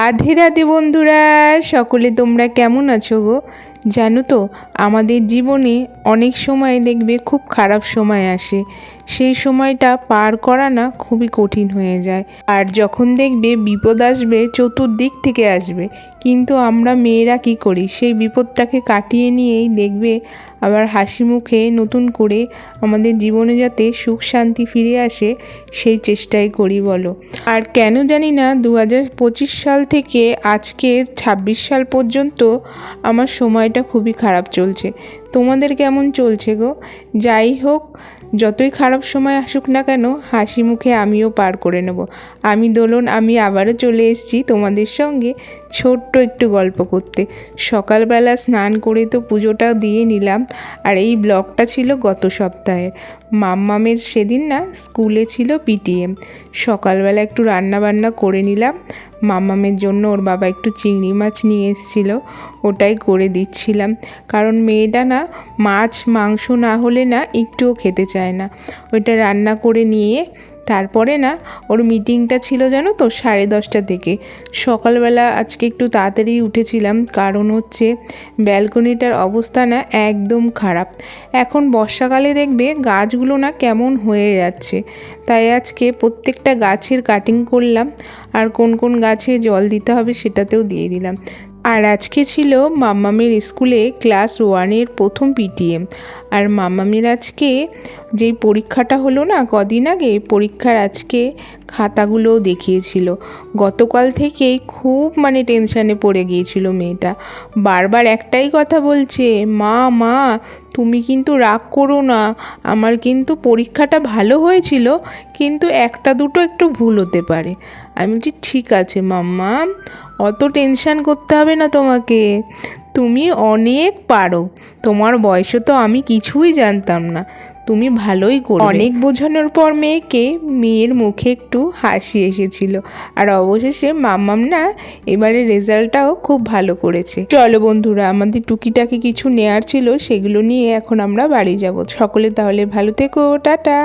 রাধে রাধে বন্ধুরা, সকলে তোমরা কেমন আছো গো? জানো তো, আমাদের জীবনে অনেক সময় দেখবে খুব খারাপ সময় আসে, সেই সময়টা পার করা না খুবই কঠিন হয়ে যায়। আর যখন দেখবে বিপদ আসবে চতুর্দিক থেকে আসবে, কিন্তু আমরা মেয়েরা কি করি, সেই বিপদটাকে কাটিয়ে নিয়েই দেখবে আবার হাসি মুখে নতুন করে আমাদের জীবনে যাতে সুখ শান্তি ফিরে আসে সেই চেষ্টাই করি বলো। আর কেন জানি না 2025 সাল থেকে আজকে 26 সাল পর্যন্ত আমার সময়টা খুবই খারাপ চলছে। তোমাদের কেমন চলছে গো? যাই হোক, যতই খারাপ সময় আসুক না কেন, হাসি মুখে আমিও পার করে নেব। আমি দোলন, আমি আবারও চলে এসেছি তোমাদের সঙ্গে ছোট্ট একটু গল্প করতে। সকালবেলা স্নান করে তো পুজোটা দিয়ে নিলাম, আর এই ব্লগটা ছিল গত সপ্তাহের। মাম্মামের সেদিন না স্কুলে ছিল পিটিএম। সকালবেলা একটু রান্না বান্না করে নিলাম। মাম্মামের জন্য ওর বাবা একটু চিংড়ি মাছ নিয়ে এসেছিল, ওটাই করে দিচ্ছিলাম। কারণ মেয়েটা না মাছ মাংস না হলে না একটুও খেতে চায় না। ওইটা রান্না করে নিয়ে তারপরে না ওর মিটিংটা ছিল জানো তো 10:30 থেকে। সকালবেলা আজকে একটু তাড়াতাড়ি উঠেছিলাম, কারণ হচ্ছে ব্যালকনিটার অবস্থা না একদম খারাপ। এখন বর্ষাকালে দেখবে গাছগুলো না কেমন হয়ে যাচ্ছে, তাই আজকে প্রত্যেকটা গাছের কাটিং করলাম, আর কোন কোন গাছে জল দিতে হবে সেটাতেও দিয়ে দিলাম। আর আজকে ছিল মাম্মামের স্কুলে ক্লাস 1-এর প্রথম পিটিএম। আর মাম্মামের আজকে যেই পরীক্ষাটা হলো না কদিন আগে, পরীক্ষার আজকে খাতাগুলোও দেখিয়েছিল। গতকাল থেকেই খুব টেনশানে পড়ে গিয়েছিল মেয়েটা। বারবার একটাই কথা বলছে, মা মা তুমি কিন্তু রাগ করো না, আমার কিন্তু পরীক্ষাটা ভালো হয়েছিল, কিন্তু একটা দুটো একটু ভুল হতে পারে। আমি বলছি ঠিক আছে মাম্মা, অত টেনশান করতে হবে না তোমাকে, তুমি অনেক পারো, তোমার বয়সে তো আমি কিছুই জানতাম না, তুমি ভালোই করবে। অনেক বোঝানোর পর মেয়ের মুখে একটু হাসি এসেছিল। আর অবশেষে মাম্মাম না এবারে রেজাল্টটাও খুব ভালো করেছে। চলো বন্ধুরা, আমাদের টুকিটাকি কিছু নেয়ার ছিল, সেগুলো নিয়ে এখন আমরা বাড়ি যাব। সকলে তাহলে ভালো থেকো, টাটা।